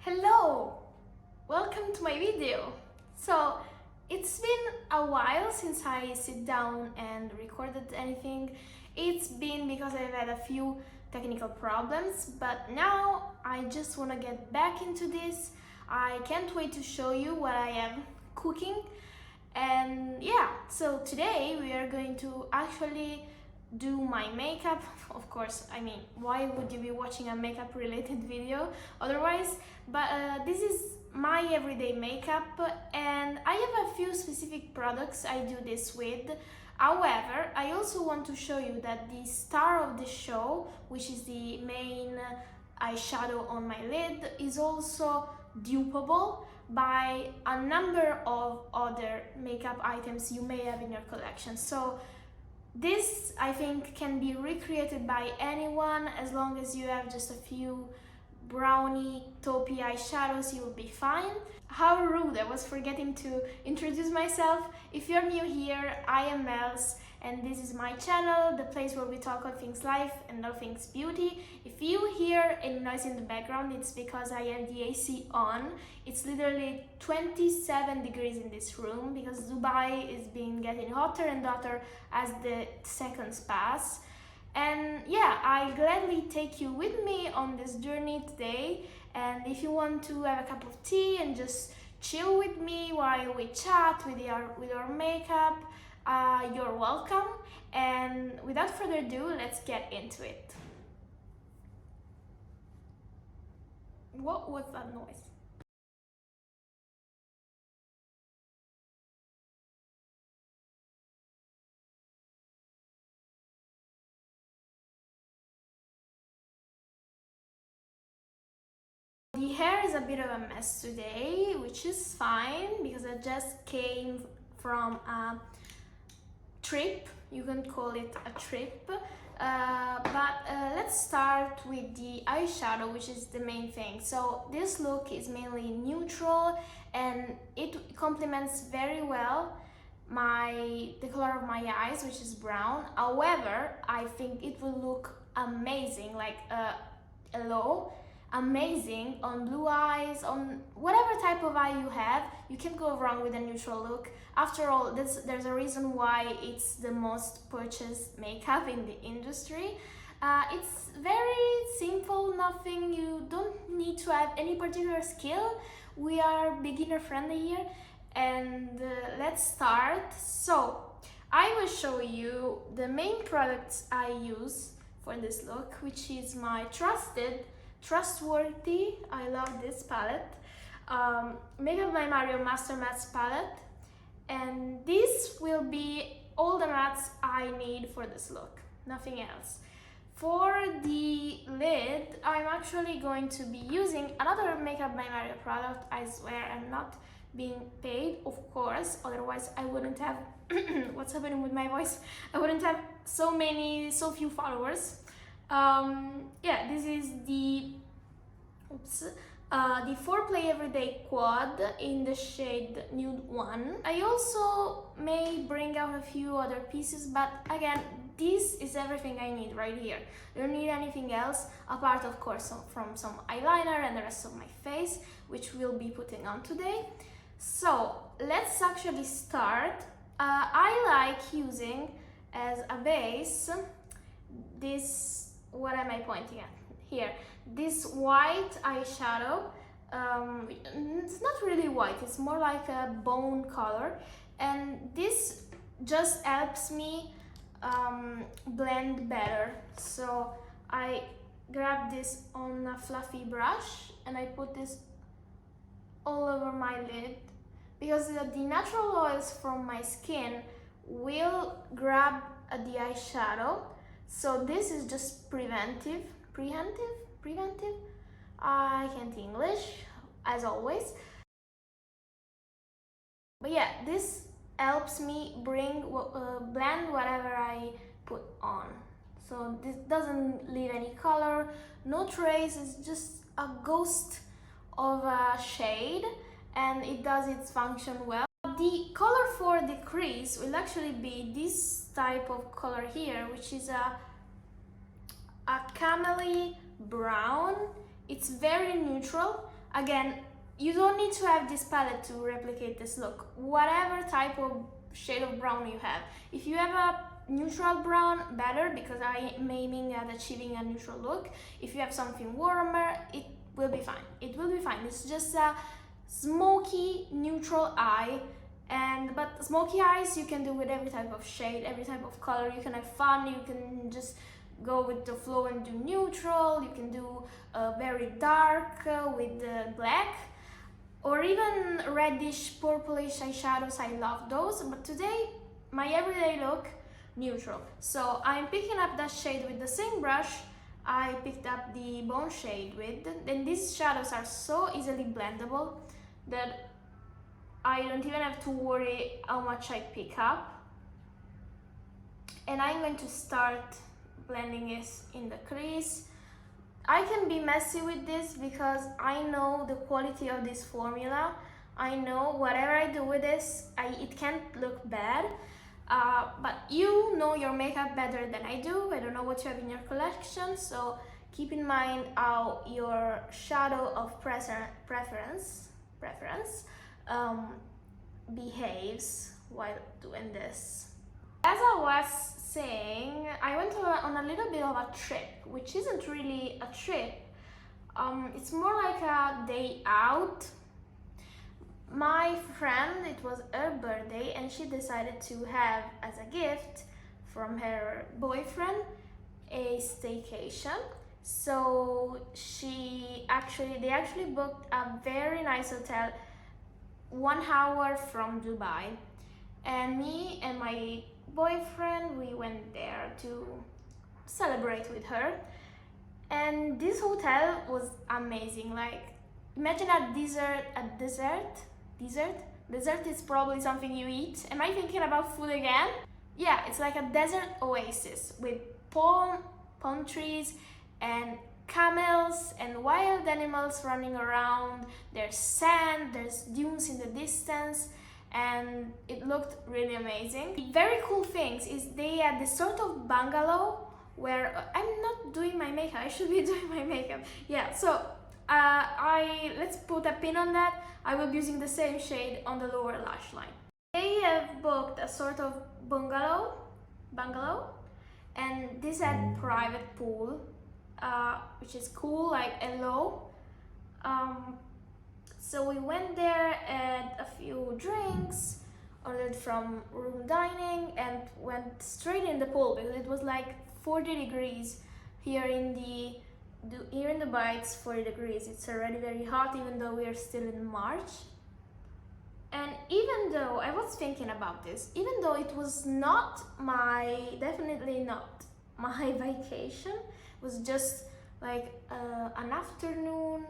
Hello! Welcome to my video. So it's been a while since I sit down and recorded anything. It's been because I've had a few technical problems, but now I just want to get back into this. I can't wait to show you what I am cooking. And yeah, so today we are going to actually do my makeup. Of course, I mean, why would you be watching a makeup related video otherwise? But this is my everyday makeup, and I have a few specific products I do this with. However, I also want to show you that the star of the show, which is the main eyeshadow on my lid, is also dupable by a number of other makeup items you may have in your collection. So this, I think, can be recreated by anyone as long as you have just a few brownie taupey eyeshadows. You will be fine. How rude, I was forgetting to introduce myself. If you're new here, I am Mels, and this is my channel, the place where we talk all things life and all things beauty. If you hear any noise in the background, it's because I have the AC on. It's literally 27 degrees in this room because Dubai is getting hotter and hotter as the seconds pass. And yeah, I'll gladly take you with me on this journey today. And if you want to have a cup of tea and just chill with me while we chat with our makeup, you're welcome. And without further ado, let's get into it. What was that noise? The hair is a bit of a mess today, which is fine because I just came from a trip. You can call it a trip. Let's start with the eyeshadow, which is the main thing. So this look is mainly neutral and it complements very well the color of my eyes, which is brown. However, I think it will look amazing, like amazing on blue eyes, on whatever type of eye you have. You can't go wrong with a neutral look. After all, there's a reason why it's the most purchased makeup in the industry. It's very simple, nothing, you don't need to have any particular skill. We are beginner friendly here, and let's start. So I will show you the main products I use for this look, which is my trustworthy, I love this palette, Makeup by Mario Master Mattes palette, and this will be all the mattes I need for this look, nothing else. For the lid, I'm actually going to be using another Makeup by Mario product. I swear I'm not being paid, of course, otherwise I wouldn't have what's happening with my voice, I wouldn't have so few followers. Yeah, this is the Foreplay Everyday Quad in the shade Nude 1. I also may bring out a few other pieces, but again, this is everything I need right here. I don't need anything else, apart of course from some eyeliner and the rest of my face, which we'll be putting on today. So let's actually start. I like using as a base this, what am I pointing at here? This white eyeshadow. It's not really white, it's more like a bone color, and this just helps me blend better. So I grab this on a fluffy brush and I put this all over my lid because the natural oils from my skin will grab the eyeshadow. So this is just preventive. I can't English, as always. But yeah, this helps me blend whatever I put on. So this doesn't leave any color, no trace, it's just a ghost of a shade, and it does its function well. The color for the crease will actually be this type of color here, which is a camely brown. It's very neutral. Again, you don't need to have this palette to replicate this look. Whatever type of shade of brown you have. If you have a neutral brown, better, because I am aiming at achieving a neutral look. If you have something warmer, it will be fine. It will be fine. It's just a smoky neutral eye. But smoky eyes you can do with every type of shade, every type of color. You can have fun, you can just go with the flow and do neutral. You can do very dark with black, or even reddish, purplish eyeshadows. I love those, but today my everyday look, neutral. So I'm picking up that shade with the same brush I picked up the bone shade with. And these shadows are so easily blendable that I don't even have to worry how much I pick up. And I'm going to start blending it in the crease. I can be messy with this because I know the quality of this formula. I know whatever I do with this, it can't look bad. But you know your makeup better than I do. I don't know what you have in your collection, so keep in mind how your shadow of preference behaves while doing this. As I was saying, I went on a little bit of a trip, which isn't really a trip. It's more like a day out. My friend, it was her birthday, and she decided to have as a gift from her boyfriend a staycation. So they actually booked a very nice hotel 1 hour from Dubai, and me and my boyfriend, we went there to celebrate with her. And this hotel was amazing. Like, imagine a dessert is probably something you eat. Am I thinking about food again? Yeah, it's like a desert oasis with palm trees and camels and wild animals running around. There's sand, there's dunes in the distance, and it looked really amazing. The very cool things is they had this sort of bungalow where I'm not doing my makeup. I should be doing my makeup. Yeah, so let's put a pin on that. I will be using the same shade on the lower lash line. They have booked a sort of bungalow, and this had private pool, which is cool, like hello. So we went there, had a few drinks, ordered from room dining, and went straight in the pool because it was like 40 degrees here in Dubai. It's 40 degrees. It's already very hot, even though we are still in March. And even though I was thinking about this, even though it was definitely not my vacation, it was just like an afternoon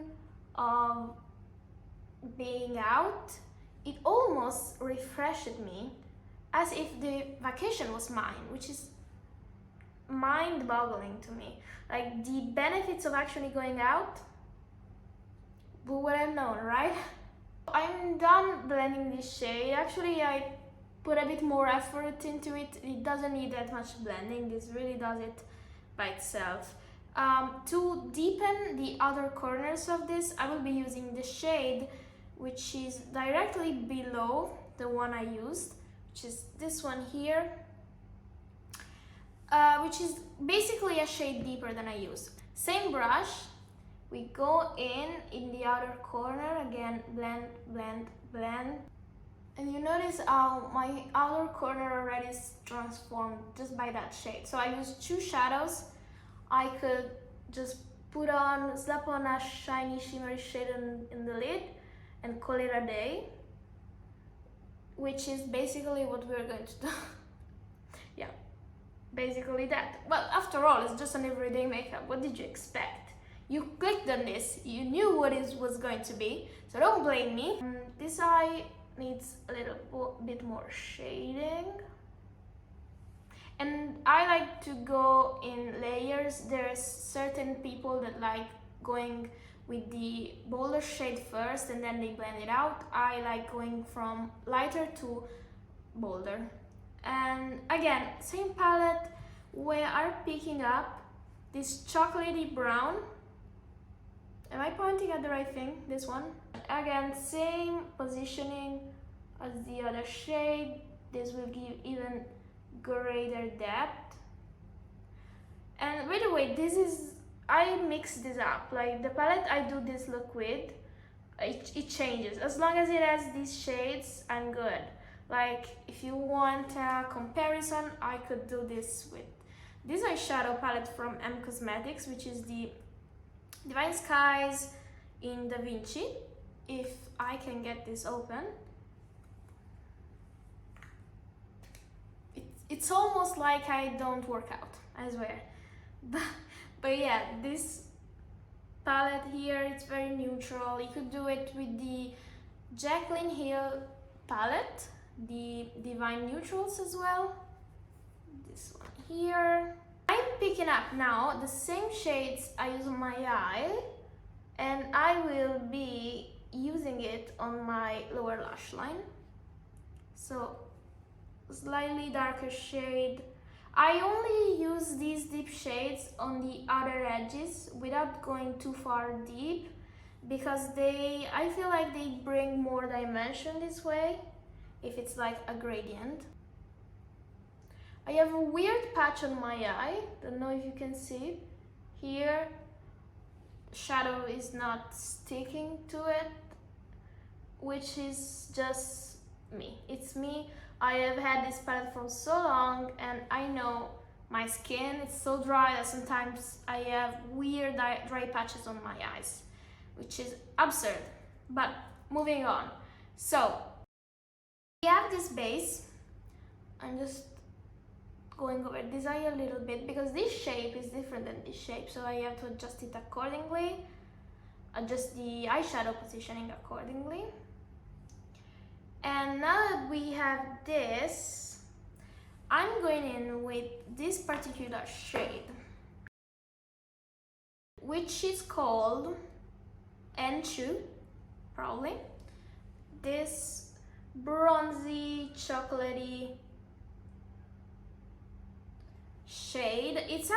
of being out, it almost refreshed me as if the vacation was mine, which is mind-boggling to me. Like, the benefits of actually going out, who would have known, right? I'm done blending this shade. Actually, I put a bit more effort into it. It doesn't need that much blending. This really does it by itself. To deepen the outer corners of this, I will be using the shade which is directly below the one I used, which is this one here, which is basically a shade deeper than I used. Same brush, we go in the outer corner, again, blend, blend, blend. And you notice how my outer corner already is transformed just by that shade. So I used 2 shadows. I could just slap on a shiny shimmery shade in the lid and call it a day, which is basically what we're going to do. Yeah, basically that. Well, after all, it's just an everyday makeup. What did you expect? You clicked on this, you knew what it was going to be, so don't blame me. This eye needs a little bit more shading. And I like to go in layers. There's certain people that like going with the bolder shade first and then they blend it out. I like going from lighter to bolder. And again, same palette, we are picking up this chocolatey brown Am I pointing at the right thing? This one? Again, same positioning as the other shade. This will give even greater depth. And by the way, I mix this up. Like the palette I do this look with, it changes. As long as it has these shades, I'm good. Like if you want a comparison, I could do this with this eyeshadow palette from M Cosmetics, which is the Divine Skies in Da Vinci. If I can get this open, it's almost like I don't work out, I swear. But yeah, this palette here, it's very neutral. You could do it with the Jaclyn Hill palette, the Divine Neutrals as well. This one here. I'm picking up now the same shades I use on my eye, and I will be using it on my lower lash line. So slightly darker shade. I only use these deep shades on the outer edges without going too far deep, because I feel like they bring more dimension this way if it's like a gradient. I have a weird patch on my eye, don't know if you can see it. Here, shadow is not sticking to it, which is just me. It's me. I have had this palette for so long, and I know my skin is so dry that sometimes I have weird dry patches on my eyes, which is absurd. But moving on. So we have this base. I'm just going over this eye a little bit because this shape is different than this shape, so I have to adjust it accordingly, adjust the eyeshadow positioning accordingly. And now that we have this, I'm going in with this particular shade, which is called N2, probably. This bronzy, chocolatey shade. It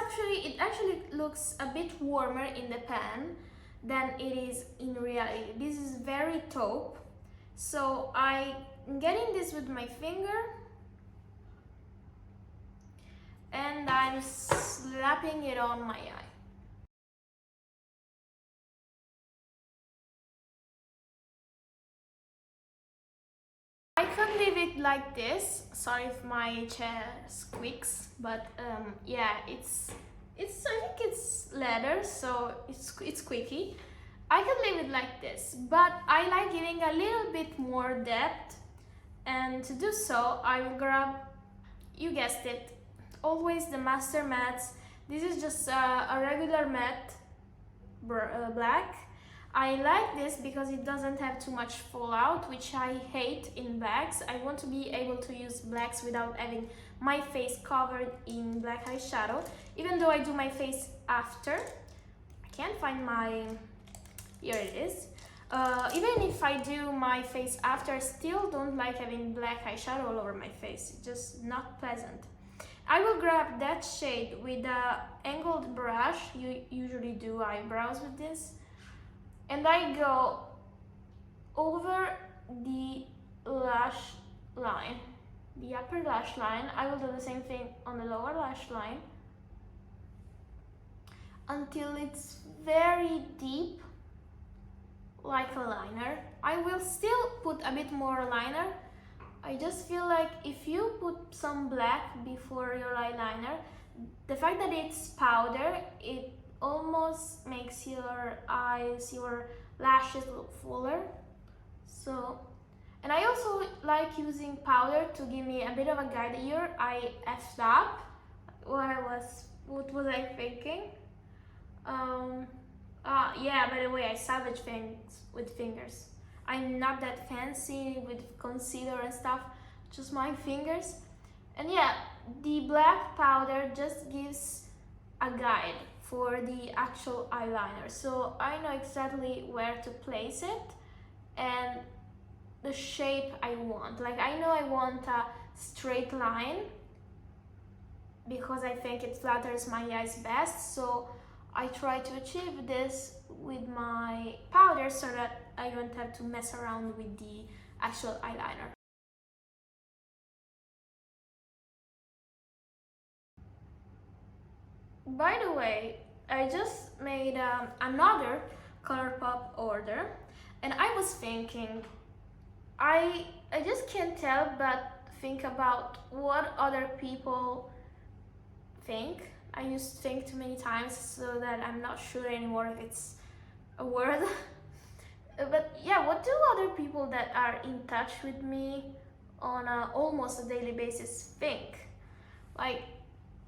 actually looks a bit warmer in the pan than it is in reality. This is very taupe. So I'm getting this with my finger and I'm slapping it on my eye. I could leave it like this. Sorry if my chair squeaks, but yeah, I think it's leather, so it's squeaky. I can leave it like this, but I like giving a little bit more depth, and to do so I will grab, you guessed it, always the Master Mattes. This is just a regular matte black. I like this because it doesn't have too much fallout, which I hate in blacks. I want to be able to use blacks without having my face covered in black eyeshadow, even though I do my face after. I can't find my... Here it is. Even if I do my face after, I still don't like having black eyeshadow all over my face. It's just not pleasant. I will grab that shade with an angled brush. You usually do eyebrows with this. And I go over the lash line, the upper lash line. I will do the same thing on the lower lash line until it's very deep, like a liner. I will still put a bit more liner. I just feel like if you put some black before your eyeliner, the fact that it's powder, it almost makes your eyes, your lashes look fuller. So, and I also like using powder to give me a bit of a guide here. I effed up. What was I thinking? Yeah, by the way, I salvage things with fingers. I'm not that fancy with concealer and stuff, just my fingers. And yeah, the black powder just gives a guide for the actual eyeliner. So I know exactly where to place it and the shape I want. Like I know I want a straight line because I think it flatters my eyes best. So I try to achieve this with my powder so that I don't have to mess around with the actual eyeliner. By the way, I just made another Colourpop order, and I was thinking, I just can't help but think about what other people think. I used think too many times so that I'm not sure anymore if it's a word. But yeah, what do other people that are in touch with me on almost a daily basis think? Like,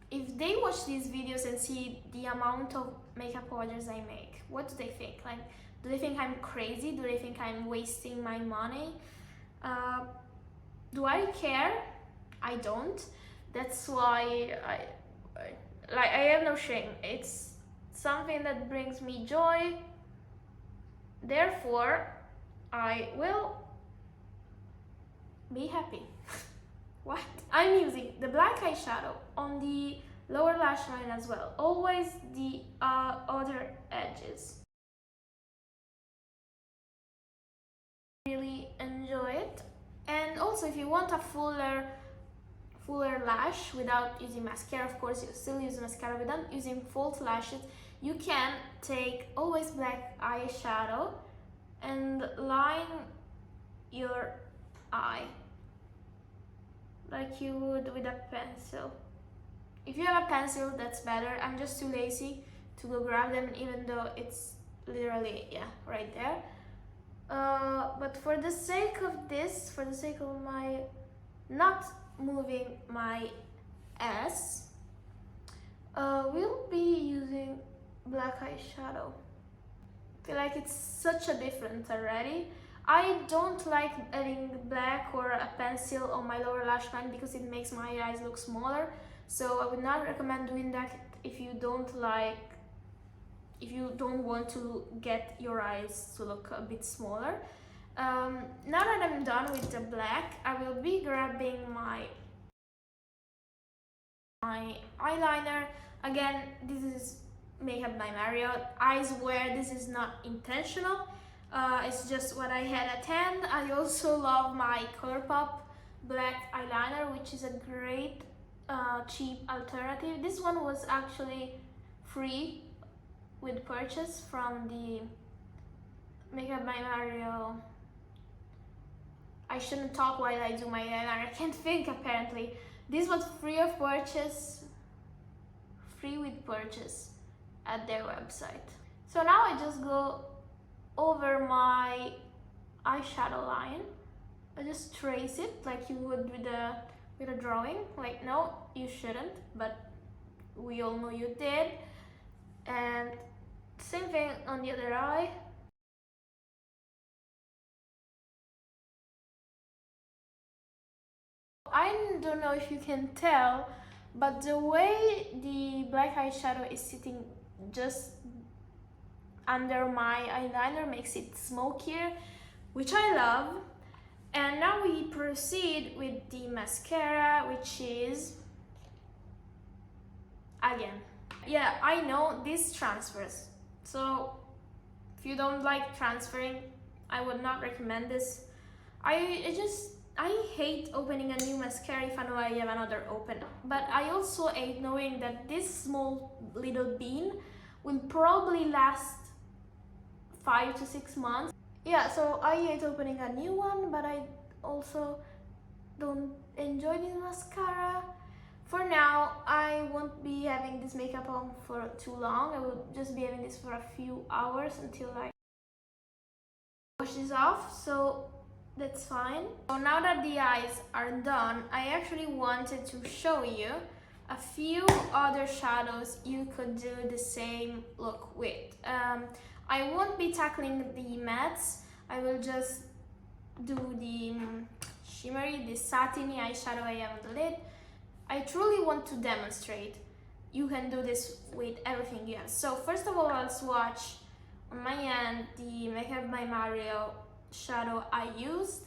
if they watch these videos and see the amount of makeup orders I make, what do they think? Like, do they think I'm crazy? Do they think I'm wasting my money? Do I care? I don't. That's why I have no shame. It's something that brings me joy. Therefore, I will be happy. What? I'm using the black eyeshadow on the lower lash line as well. Always the other edges. Really enjoy it. And also, if you want a fuller lash without using mascara, of course you still use mascara without using false lashes, you can take always black eyeshadow and line your eye like you would with a pencil. If you have a pencil, that's better. I'm just too lazy to go grab them, even though it's literally, yeah, right there. But for the sake of this, for the sake of my not moving my S, we'll be using black eyeshadow. I feel like it's such a difference already. I don't like adding black or a pencil on my lower lash line because it makes my eyes look smaller. So I would not recommend doing that if you don't want to get your eyes to look a bit smaller. Now that I'm done with the black, I will be grabbing my eyeliner. Again, this is Makeup by Mario. I swear this is not intentional. It's just what I had at hand. I also love my Colourpop black eyeliner, which is a great cheap alternative. This one was actually free with purchase from the Makeup by Mario. I shouldn't talk while I do my eyeliner. I can't think apparently. This was free of purchase, free with purchase at their website. So now I just go over my eyeshadow line. I just trace it like you would with a drawing. Like, no, you shouldn't, but we all know you did. And same thing on the other eye. I don't know if you can tell, but the way the black eyeshadow is sitting just under my eyeliner makes it smokier, which I love. And now we proceed with the mascara, which is, again, yeah, I know this transfers, so if you don't like transferring, I would not recommend this. I hate opening a new mascara if I know I have another open. But I also hate knowing that this small little bean will probably last 5 to 6 months. Yeah, so I hate opening a new one, but I also don't enjoy this mascara. For now, I won't be having this makeup on for too long. I will just be having this for a few hours until I wash this off, so that's fine. So now that the eyes are done, I actually wanted to show you a few other shadows you could do the same look with. I won't be tackling the mattes. I will just do the shimmery, the satiny eyeshadow I have on the lid. I truly want to demonstrate you can do this with everything you have. So first of all, I'll swatch on my hand the Makeup by Mario shadow I used.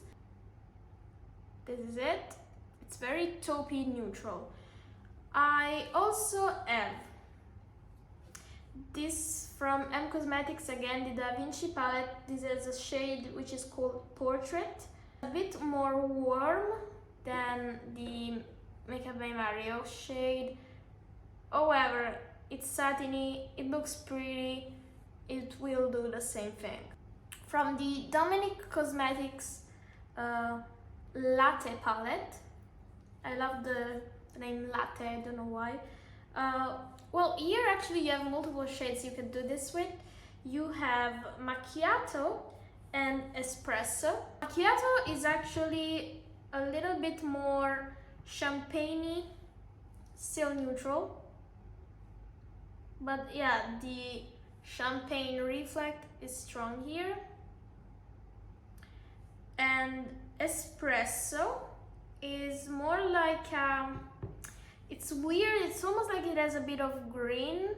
This is it. It's very taupey neutral. I also have This from M Cosmetics again, the Da Vinci palette. This is a shade which is called Portrait. A bit more warm than the Makeup by Mario shade. However, it's satiny, it looks pretty, it will do the same thing. From the Dominic Cosmetics Latte Palette. I love the name Latte, I don't know why. Well, here actually you have multiple shades you can do this with. You have Macchiato and Espresso. Macchiato is actually a little bit more champagne-y, still neutral. But yeah, the champagne reflect is strong here. And Espresso is more like, it's weird, it's almost like it has a bit of green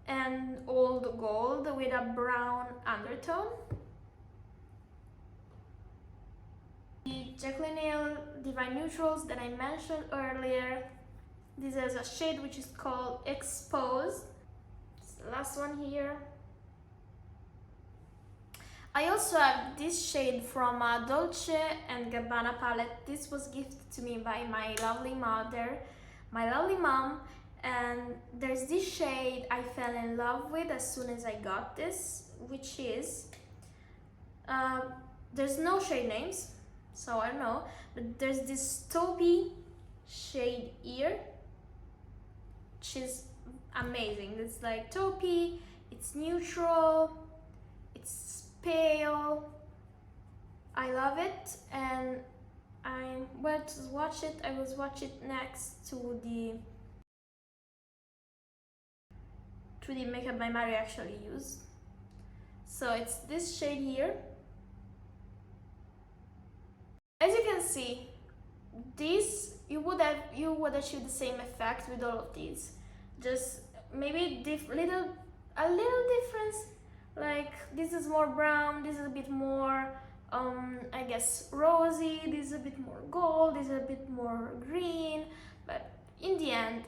and old gold with a brown undertone. The Jaclyn Hill Divine Neutrals that I mentioned earlier, this is a shade which is called Exposed. It's the last one here. I also have this shade from Dolce & Gabbana palette. This was gifted to me by my lovely mother, my lovely mom, and there's this shade I fell in love with as soon as I got this, which is, there's no shade names, so I don't know, but there's this taupey shade here, which is amazing. It's like taupey, it's neutral, it's pale. I love it, and I was watch it next to the Makeup by Mario actually used. So it's this shade here. As you can see, this you would achieve the same effect with all of these. Just maybe a little difference. Like this is more brown, this is a bit more I guess rosy, this is a bit more gold, this is a bit more green, but in the end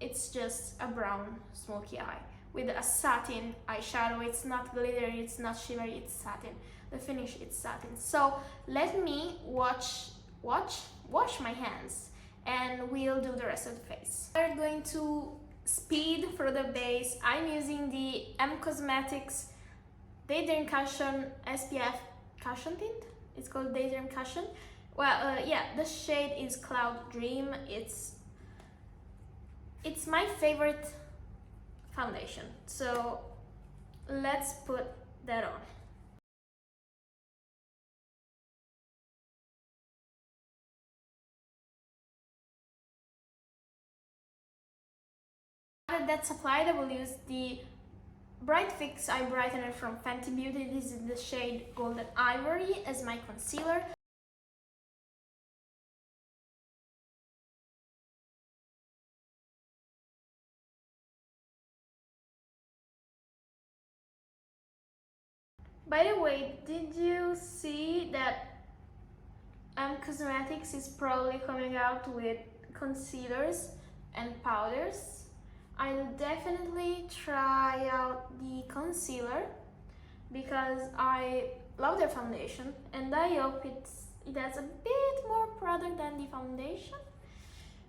it's just a brown smoky eye with a satin eyeshadow. It's not glittery, it's not shimmery, it's satin. The finish is satin. So let me wash my hands and we'll do the rest of the face. We're going to speed for the base. I'm using the M Cosmetics Daydream Cushion SPF Cushion Tint. It's called Daydream Cushion. Well, yeah, the shade is Cloud Dream. It's my favorite foundation. So let's put that on. Now that that's applied, I will use the Bright Fix Eye Brightener from Fenty Beauty. This is the shade Golden Ivory as my concealer. By the way, did you see that Cosmetics is probably coming out with concealers and powders? I'll definitely try out the concealer because I love their foundation and I hope it has a bit more product than the foundation.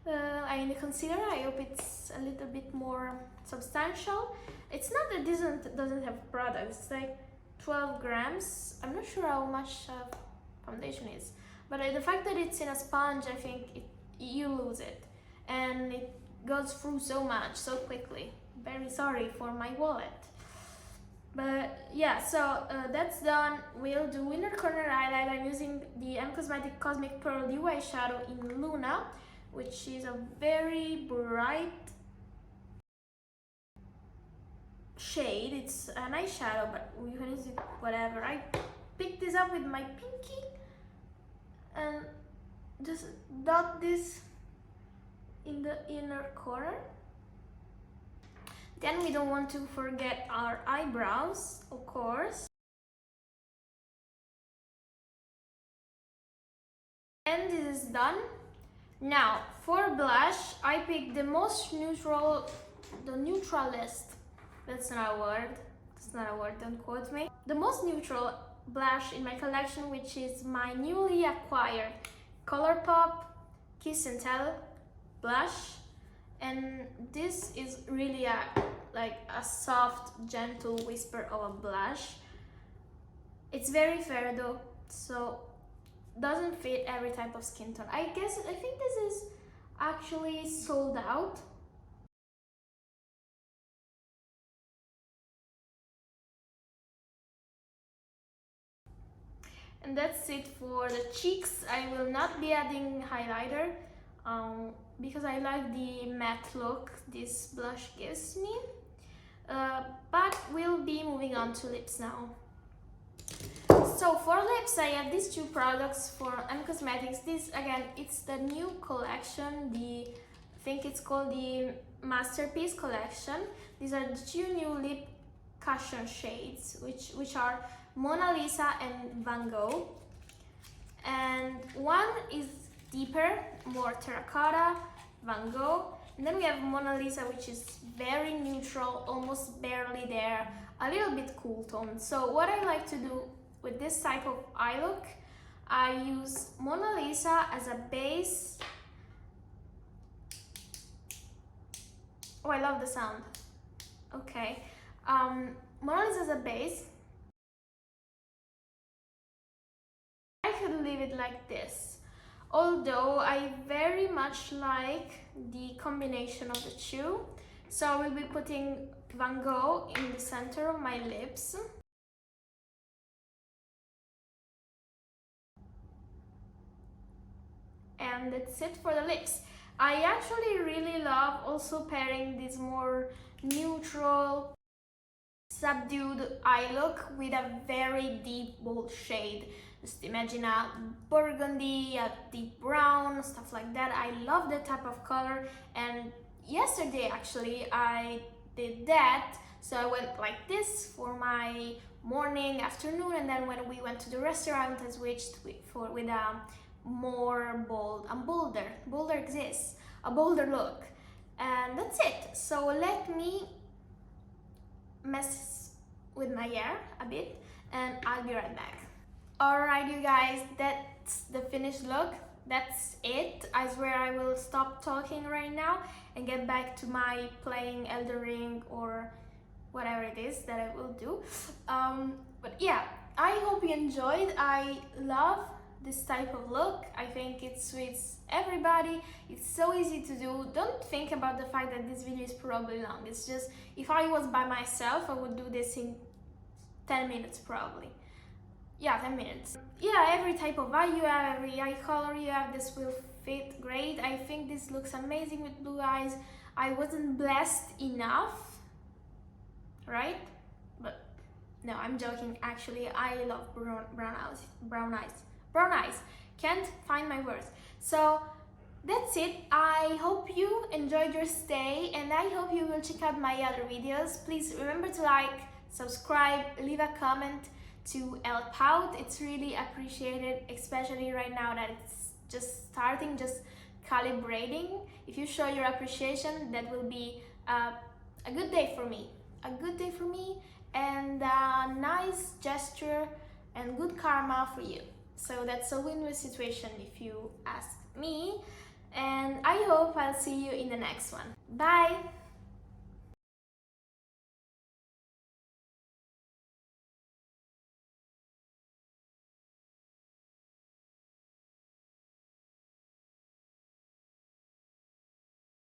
I mean the concealer, I hope it's a little bit more substantial. It's not that this doesn't have product, it's like 12 grams. I'm not sure how much foundation is, but the fact that it's in a sponge, I think you lose it and it goes through so much so quickly. Very sorry for my wallet. But yeah, so that's done. We'll do inner corner highlight. I'm using the M Cosmetics Cosmic Pearl Dew eyeshadow in Luna, which is a very bright shade. It's an eyeshadow, but you can use it whatever. I picked this up with my pinky and just dot this in the inner corner. Then we don't want to forget our eyebrows, of course. And this is done. Now for blush, I picked the most neutral, the neutralist That's not a word. That's not a word, don't quote me. The most neutral blush in my collection, which is my newly acquired Colourpop Kiss and Tell blush. And this is really like a soft, gentle whisper of a blush. It's very fair though, so doesn't fit every type of skin tone. I think this is actually sold out. And that's it for the cheeks. I will not be adding highlighter because I like the matte look this blush gives me. But we'll be moving on to lips now. So for lips, I have these two products for Cosmetics. This, again, it's the new collection. I think it's called the Masterpiece Collection. These are the two new lip cushion shades, which are Mona Lisa and Van Gogh. And one is deeper, more terracotta, Van Gogh. And then we have Mona Lisa, which is very neutral, almost barely there, a little bit cool tone. So what I like to do with this type of eye look, I use Mona Lisa as a base. Oh, I love the sound. Okay. Mona Lisa as a base. I could leave it like this. Although I very much like the combination of the two. So I will be putting Van Gogh in the center of my lips. And that's it for the lips. I actually really love also pairing this more neutral, subdued eye look with a very deep, bold shade. Just imagine a burgundy, a deep brown, stuff like that. I love that type of color, and yesterday actually I did that. So I went like this for my morning, afternoon, and then when we went to the restaurant I switched with a more bold and bolder exists, a bolder look. And that's it. So let me mess with my hair a bit and I'll be right back. Alright you guys, that's the finished look. That's it. I swear I will stop talking right now and get back to my playing Elden Ring or whatever it is that I will do. But yeah, I hope you enjoyed. I love this type of look. I think it suits everybody. It's so easy to do. Don't think about the fact that this video is probably long. It's just, if I was by myself, I would do this in 10 minutes probably. Yeah, 10 minutes. Yeah, every type of eye you have, every eye color you have, this will fit great. I think this looks amazing with blue eyes. I wasn't blessed enough, right? But no, I'm joking. Actually, I love brown eyes. Can't find my words. So that's it. I hope you enjoyed your stay and I hope you will check out my other videos. Please remember to like, subscribe, leave a comment to help out. It's really appreciated, especially right now that it's just starting, just calibrating. If you show your appreciation, that will be a good day for me. A good day for me and a nice gesture and good karma for you. So that's a win-win situation if you ask me. And I hope I'll see you in the next one. Bye!